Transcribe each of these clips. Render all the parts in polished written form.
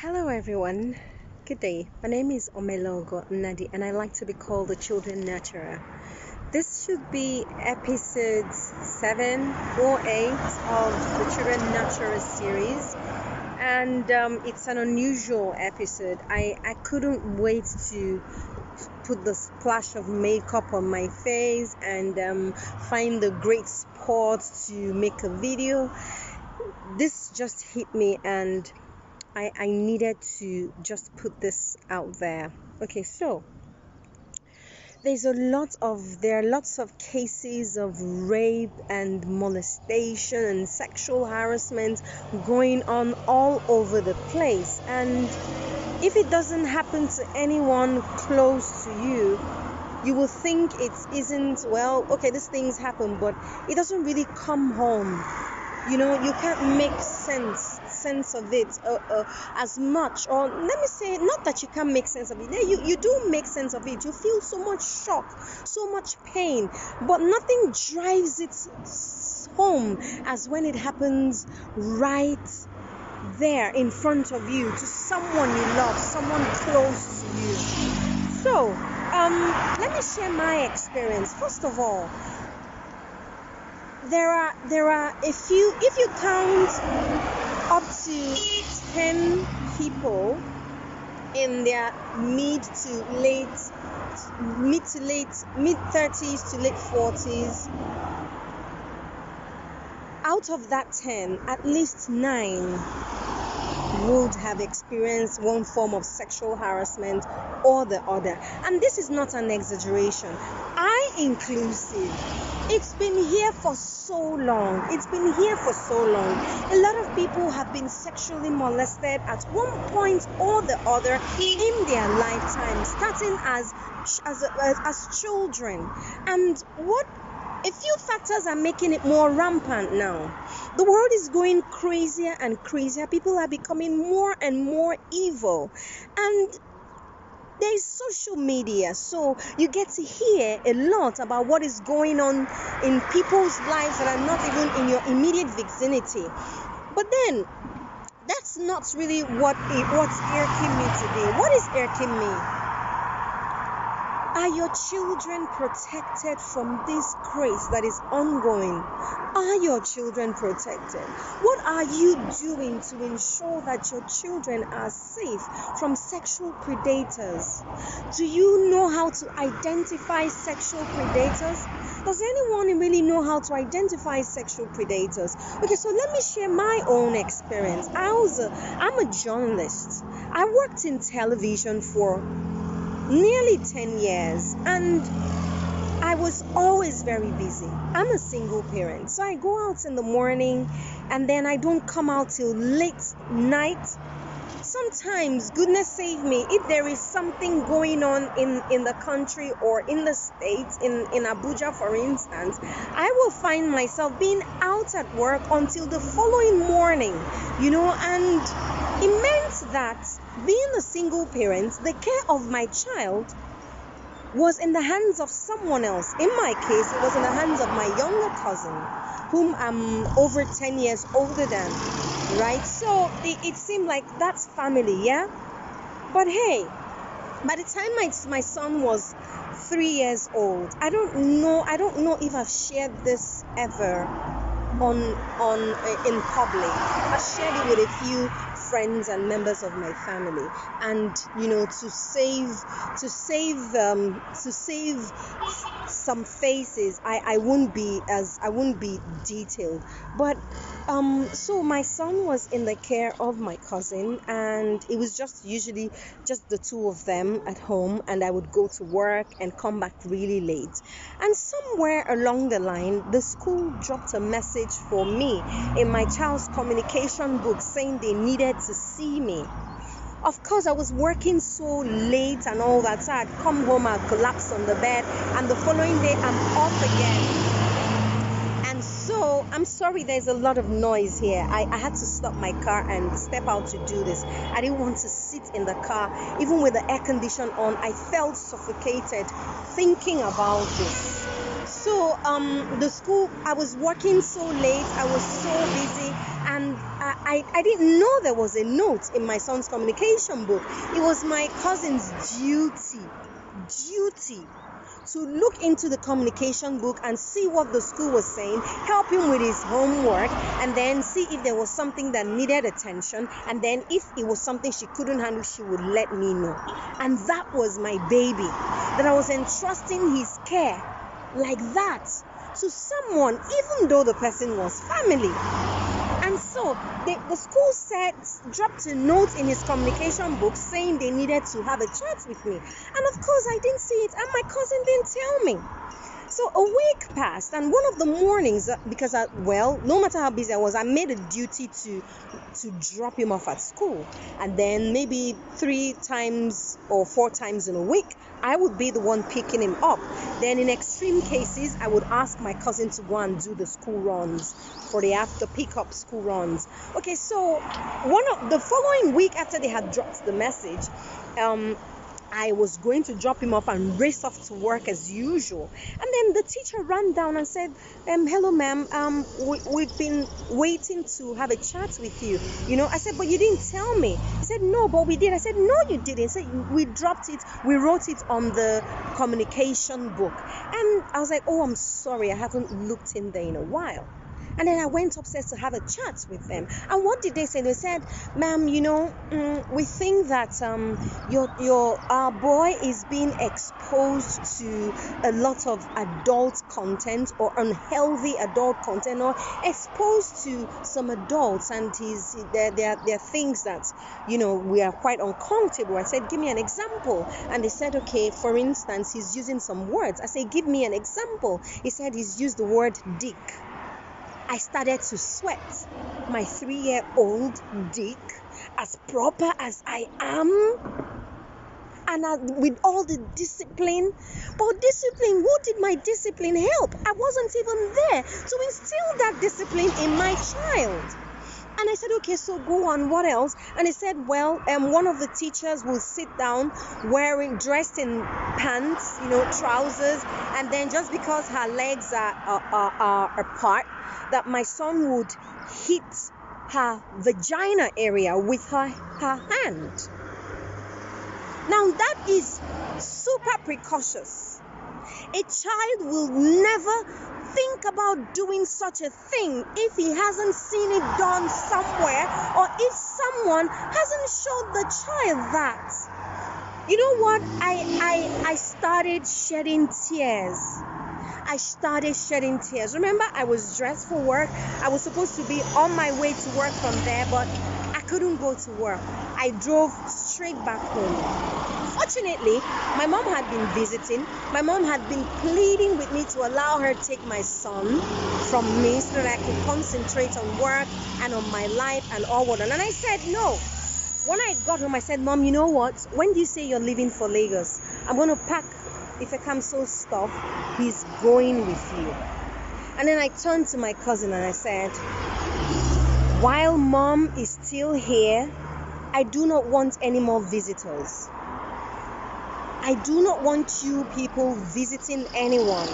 Hello everyone, good day. My name is Omelogo Nnadi and I like to be called the children nurturer. This should be episode 7 or 8 of the children nurturer series, and it's an unusual episode. I couldn't wait to put the splash of makeup on my face and find the great spot to make a video. This just hit me and I needed to just put this out there. Okay, so there are lots of cases of rape and molestation and sexual harassment going on all over the place, and if it doesn't happen to anyone close to you, you will think it isn't, well, okay, these things happen, but it doesn't really come home. You can't make sense of it as much, or let me say, not that you can't make sense of it. You do make sense of it. You feel so much shock, so much pain, but nothing drives it home as when it happens right there in front of you, to someone you love, someone close to you. So let me share my experience. First of all, there are a few, if you count up to 10 people in their mid 30s to late 40s, out of that 10, at least 9 would have experienced one form of sexual harassment or the other. And this is not an exaggeration, I inclusive. It's been here for so long. A lot of people have been sexually molested at one point or the other in their lifetime, starting as children. And what a few factors are making it more rampant now. The world is going crazier and crazier. People are becoming more and more evil. And there is social media, so you get to hear a lot about what is going on in people's lives that are not even in your immediate vicinity. But then, that's not really what's irking me today. What is irking me? Are your children protected from this craze that is ongoing? Are your children protected? What are you doing to ensure that your children are safe from sexual predators? Do you know how to identify sexual predators? Does anyone really know how to identify sexual predators? Okay, so let me share my own experience. I'm a journalist. I worked in television for nearly 10 years, and I was always very busy. I'm a single parent, so I go out in the morning and then I don't come out till late night. Sometimes, goodness save me, if there is something going on in the country or in the states, in Abuja for instance, I will find myself being out at work until the following morning, and it meant that being a single parent, the care of my child was in the hands of someone else. In my case, it was in the hands of my younger cousin, whom I'm over 10 years older than, right? So it seemed like that's family, yeah? But hey, by the time my son was 3 years old, I don't know if I've shared this ever on in public. I shared it with a few friends and members of my family, and to save some faces, I won't be detailed, but so my son was in the care of my cousin, and it was usually just the two of them at home, and I would go to work and come back really late. And somewhere along the line, the school dropped a message for me in my child's communication book saying they needed to see me. Of course, I was working so late and all that, so I'd come home, I'd collapse on the bed, and the following day I'm off again. And so, I'm sorry there's a lot of noise here. I had to stop my car and step out to do this. I didn't want to sit in the car. Even with the air condition on, I felt suffocated thinking about this. So the school, I was working so late, I was so busy, And I didn't know there was a note in my son's communication book. It was my cousin's duty to look into the communication book and see what the school was saying, help him with his homework, and then see if there was something that needed attention, and then if it was something she couldn't handle, she would let me know. And that was my baby, that I was entrusting his care like that to someone, even though the person was family. And so the school dropped a note in his communication book saying they needed to have a chat with me. And of course, I didn't see it, and my cousin didn't tell me. So a week passed, and one of the mornings, because no matter how busy I was, I made a duty to drop him off at school. And then maybe 3 times or 4 times in a week, I would be the one picking him up. Then in extreme cases, I would ask my cousin to go and do the school runs for the after pickup school runs. Okay, so the following week after they had dropped the message, I was going to drop him off and race off to work as usual. And then the teacher ran down and said, hello, ma'am, we've been waiting to have a chat with you. I said, but you didn't tell me. He said, no, but we did. I said, no, you didn't. He said, we dropped it. We wrote it on the communication book. And I was like, oh, I'm sorry. I haven't looked in there in a while. And then I went upstairs to have a chat with them. And what did they say? They said, ma'am, we think that our boy is being exposed to a lot of adult content or unhealthy adult content, or exposed to some adults, and there are things that we are quite uncomfortable. I said, give me an example. And they said, okay, for instance, he's using some words. I said, give me an example. He said he's used the word dick. I started to sweat. My 3-year-old dick, as proper as I am, and with all the discipline. But discipline, what did my discipline help? I wasn't even there to instill that discipline in my child. And I said, okay, so go on, what else? And he said, well, one of the teachers will sit down dressed in pants, trousers, and then just because her legs are apart, that my son would hit her vagina area with her hand. Now that is super precautious. A child will never think about doing such a thing if he hasn't seen it done somewhere, or if someone hasn't showed the child that. You know what? I started shedding tears. Remember, I was dressed for work. I was supposed to be on my way to work from there, but I couldn't go to work. I drove straight back home. Fortunately, my mom had been visiting. My mom had been pleading with me to allow her to take my son from me so that I could concentrate on work and on my life and all whatnot. And I said no. When I got home, I said, Mom, you know what? When do you say you're leaving for Lagos? I'm going to pack Ifekamso's stuff. He's going with you. And then I turned to my cousin and I said, while Mom is still here, I do not want any more visitors. I do not want you people visiting anyone.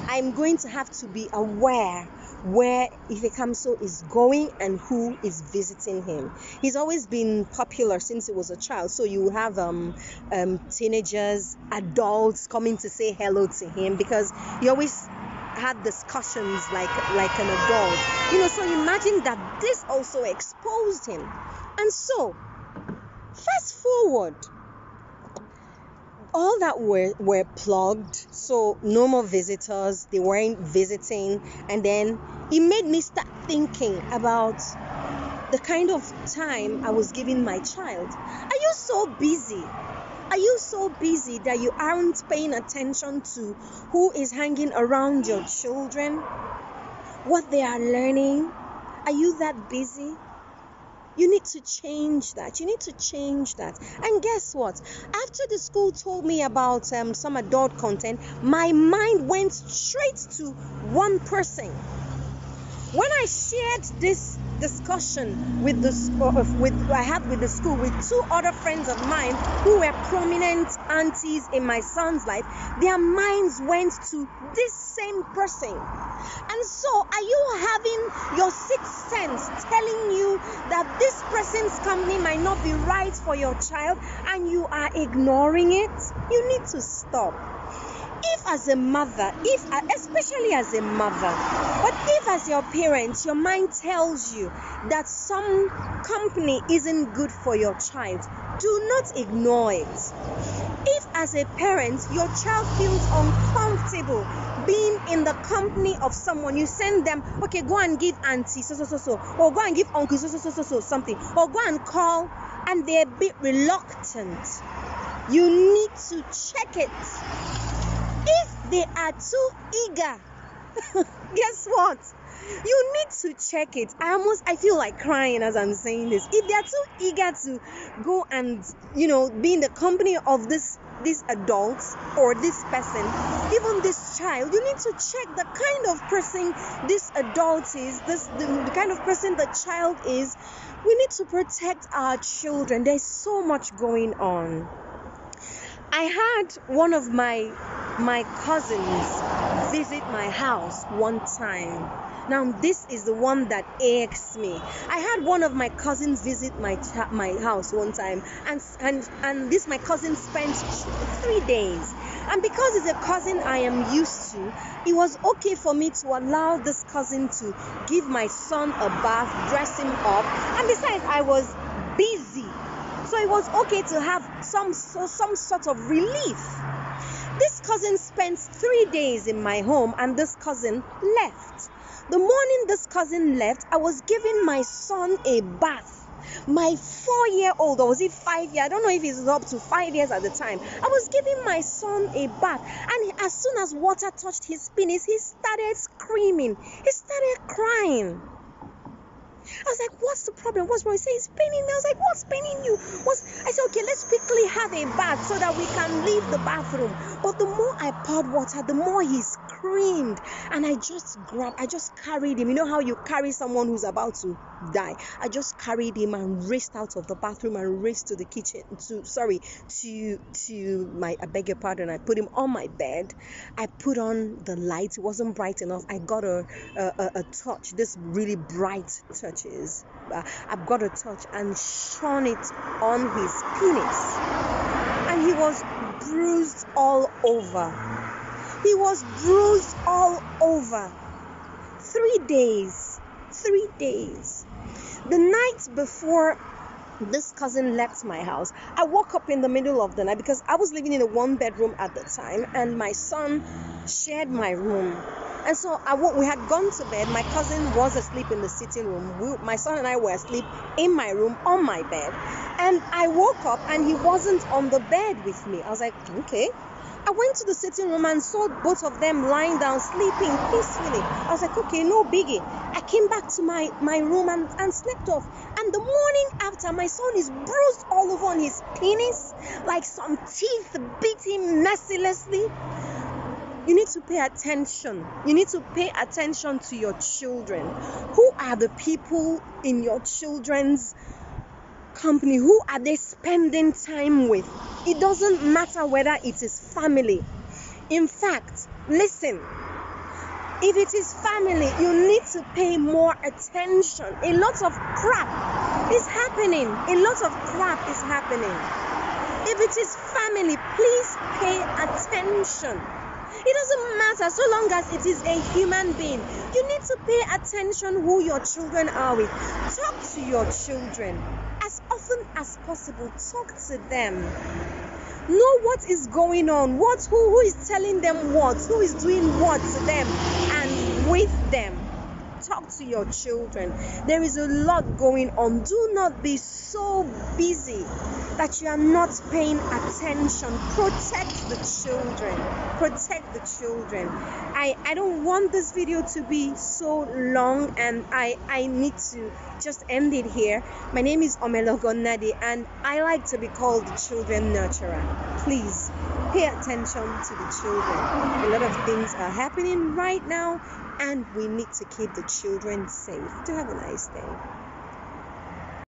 I'm going to have to be aware where Ifekamso is going and who is visiting him. He's always been popular since he was a child, so you have teenagers, adults coming to say hello to him, because he always had discussions like an adult. So imagine that this also exposed him. And so, fast forward, all that were plugged, so no more visitors, they weren't visiting. And then it made me start thinking about the kind of time I was giving my child. Are you so busy? Are you so busy that you aren't paying attention to who is hanging around your children, what they are learning? Are you that busy? You need to change that. And guess what? After the school told me about some adult content, my mind went straight to one person. When I shared this discussion with the school with 2 other friends of mine who were prominent aunties in my son's life, their minds went to this same person. And so, are you having your sixth sense telling you that this person's company might not be right for your child and you are ignoring it? You need to stop. If as a mother, especially as a mother, but if as your parent, your mind tells you that some company isn't good for your child, do not ignore it. If as a parent, your child feels uncomfortable being in the company of someone, you send them, okay, go and give auntie so, or go and give uncle so, something, or go and call, and they're a bit reluctant, you need to check it. If they are too eager, guess what? You need to check it. I feel like crying as I'm saying this. If they are too eager to go and, be in the company of these adults or this person, even this child, you need to check the kind of person this adult is, the kind of person the child is. We need to protect our children. There's so much going on. I had one of my cousins visit my house one time. Now this is the one that aches me. I had one of my cousins visit my house one time, and this my cousin spent 3 days. And because it's a cousin I am used to, it was okay for me to allow this cousin to give my son a bath, dress him up, and besides I was busy. So it was okay to have some sort of relief. This cousin spent 3 days in my home, and this cousin left. The morning this cousin left, I was giving my son a bath. My 4-year-old, or was it 5 years? I don't know if he's up to 5 years at the time. I was giving my son a bath, and as soon as water touched his penis, he started screaming. He started crying. I was like, what's the problem? What's wrong? He said, it's paining me. I was like, what's paining you? I said, okay, let's quickly have a bath so that we can leave the bathroom. But the more I poured water, the more he screamed. And I just carried him. You know how you carry someone who's about to die? I just carried him and raced out of the bathroom and raced to the kitchen, I beg your pardon, I put him on my bed. I put on the light. It wasn't bright enough. I got a torch, this really bright torch. I've got a torch and shone it on his penis, and he was bruised all over. He was bruised all over. 3 days. 3 days. The night before this cousin left my house, I woke up in the middle of the night because I was living in a 1-bedroom at the time, and my son shared my room. And so we had gone to bed. My cousin was asleep in the sitting room. My son and I were asleep in my room on my bed. And I woke up and he wasn't on the bed with me. I was like, okay. I went to the sitting room and saw both of them lying down, sleeping peacefully. I was like, okay, no biggie. I came back to my room and slept off. And the morning after, my son is bruised all over on his penis, like some teeth bit him mercilessly. You need to pay attention. You need to pay attention to your children. Who are the people in your children's company? Who are they spending time with? It doesn't matter whether it is family. In fact, listen, if it is family, you need to pay more attention. A lot of crap is happening. A lot of crap is happening. If it is family, please pay attention. It doesn't matter so long as it is a human being. You need to pay attention who your children are with. Talk to your children as often as possible. Talk to them. Know what is going on. Who is telling them what? Who is doing what to them and with them. Talk to your children. There is a lot going on. Do not be so busy that you are not paying attention. Protect the children. Protect the children. I don't want this video to be so long, and I need to just end it here. My name is Omelogo Nnadi, and I like to be called the children nurturer. Please pay attention to the children. A lot of things are happening right now, and we need to keep the children safe. Do have a nice day.